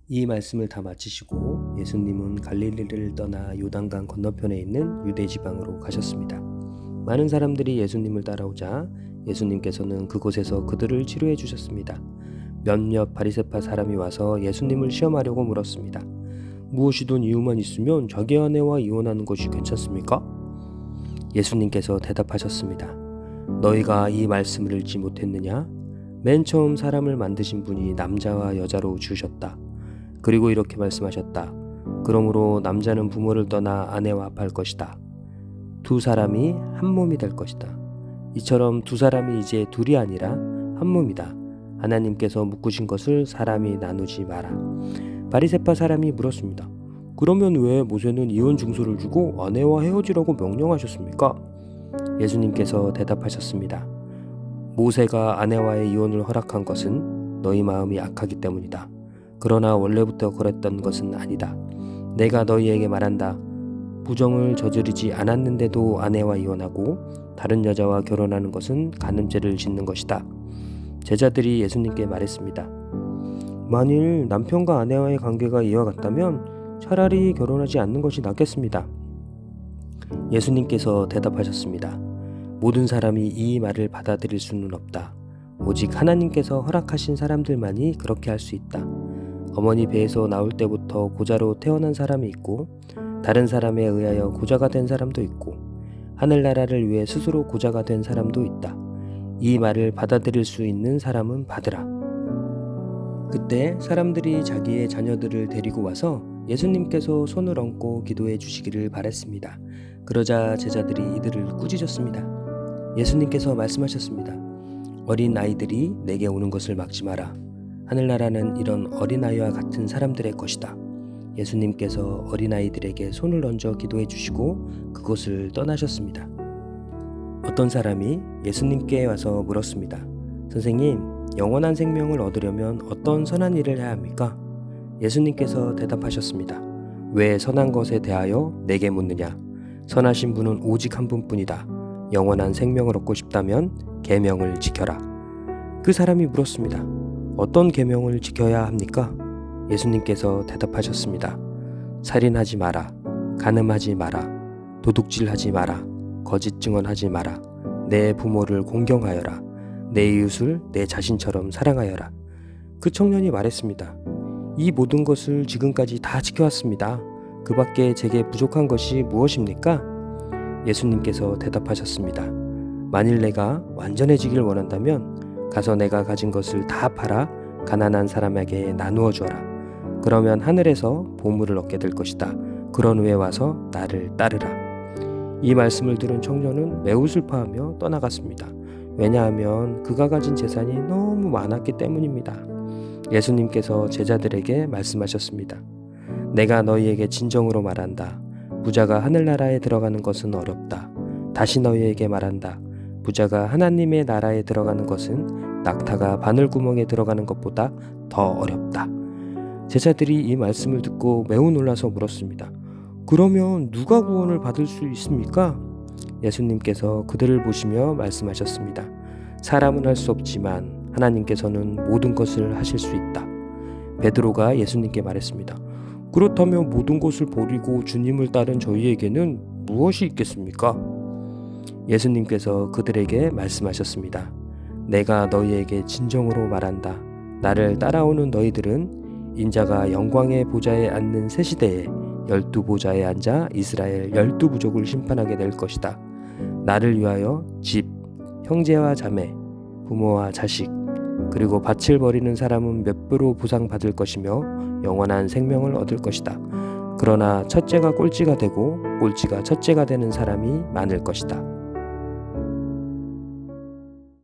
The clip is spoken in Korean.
이 말씀을 다 마치시고 예수님은 갈릴리를 떠나 요단강 건너편에 있는 유대 지방으로 가셨습니다. 많은 사람들이 예수님을 따라오자 예수님께서는 그곳에서 그들을 치료해 주셨습니다. 몇몇 바리새파 사람이 와서 예수님을 시험하려고 물었습니다. 무엇이든 이유만 있으면 자기 아내와 이혼하는 것이 괜찮습니까? 예수님께서 대답하셨습니다. 너희가 이 말씀을 읽지 못했느냐? 맨 처음 사람을 만드신 분이 남자와 여자로 지으셨다. 그리고 이렇게 말씀하셨다. 그러므로 남자는 부모를 떠나 아내와 합할 것이다. 두 사람이 한 몸이 될 것이다. 이처럼 두 사람이 이제 둘이 아니라 한 몸이다. 하나님께서 묶으신 것을 사람이 나누지 마라. 바리새파 사람이 물었습니다. 그러면 왜 모세는 이혼 증서를 주고 아내와 헤어지라고 명령하셨습니까? 예수님께서 대답하셨습니다. 모세가 아내와의 이혼을 허락한 것은 너희 마음이 악하기 때문이다. 그러나 원래부터 그랬던 것은 아니다. 내가 너희에게 말한다. 부정을 저지르지 않았는데도 아내와 이혼하고 다른 여자와 결혼하는 것은 간음죄를 짓는 것이다. 제자들이 예수님께 말했습니다. 만일 남편과 아내와의 관계가 이와 같다면 차라리 결혼하지 않는 것이 낫겠습니다. 예수님께서 대답하셨습니다. 모든 사람이 이 말을 받아들일 수는 없다. 오직 하나님께서 허락하신 사람들만이 그렇게 할 수 있다. 어머니 배에서 나올 때부터 고자로 태어난 사람이 있고 다른 사람에 의하여 고자가 된 사람도 있고 하늘나라를 위해 스스로 고자가 된 사람도 있다. 이 말을 받아들일 수 있는 사람은 받으라. 그때 사람들이 자기의 자녀들을 데리고 와서 예수님께서 손을 얹고 기도해 주시기를 바랬습니다. 그러자 제자들이 이들을 꾸짖었습니다. 예수님께서 말씀하셨습니다. 어린 아이들이 내게 오는 것을 막지 마라. 하늘나라는 이런 어린아이와 같은 사람들의 것이다. 예수님께서 어린아이들에게 손을 얹어 기도해 주시고 그곳을 떠나셨습니다. 어떤 사람이 예수님께 와서 물었습니다. 선생님, 영원한 생명을 얻으려면 어떤 선한 일을 해야 합니까? 예수님께서 대답하셨습니다. 왜 선한 것에 대하여 내게 묻느냐? 선하신 분은 오직 한 분뿐이다. 영원한 생명을 얻고 싶다면 계명을 지켜라. 그 사람이 물었습니다. 어떤 계명을 지켜야 합니까? 예수님께서 대답하셨습니다. 살인하지 마라. 간음하지 마라. 도둑질하지 마라. 거짓 증언하지 마라. 내 부모를 공경하여라. 내 이웃을 내 자신처럼 사랑하여라. 그 청년이 말했습니다. 이 모든 것을 지금까지 다 지켜왔습니다. 그 밖에 제게 부족한 것이 무엇입니까? 예수님께서 대답하셨습니다. 만일 내가 완전해지길 원한다면 가서 내가 가진 것을 다 팔아 가난한 사람에게 나누어 주어라. 그러면 하늘에서 보물을 얻게 될 것이다. 그런 후에 와서 나를 따르라. 이 말씀을 들은 청년은 매우 슬퍼하며 떠나갔습니다. 왜냐하면 그가 가진 재산이 너무 많았기 때문입니다. 예수님께서 제자들에게 말씀하셨습니다. 내가 너희에게 진정으로 말한다. 부자가 하늘나라에 들어가는 것은 어렵다. 다시 너희에게 말한다. 부자가 하나님의 나라에 들어가는 것은 낙타가 바늘구멍에 들어가는 것보다 더 어렵다. 제자들이 이 말씀을 듣고 매우 놀라서 물었습니다. 그러면 누가 구원을 받을 수 있습니까? 예수님께서 그들을 보시며 말씀하셨습니다. 사람은 할 수 없지만 하나님께서는 모든 것을 하실 수 있다. 베드로가 예수님께 말했습니다. 그렇다면 모든 것을 버리고 주님을 따른 저희에게는 무엇이 있겠습니까? 예수님께서 그들에게 말씀하셨습니다. 내가 너희에게 진정으로 말한다. 나를 따라오는 너희들은 인자가 영광의 보좌에 앉는 새 시대에 12보좌에 앉아 이스라엘 12부족을 심판하게 될 것이다. 나를 위하여 집, 형제와 자매, 부모와 자식, 그리고 밭을 버리는 사람은 몇 배로 보상받을 것이며 영원한 생명을 얻을 것이다. 그러나 첫째가 꼴찌가 되고 꼴찌가 첫째가 되는 사람이 많을 것이다.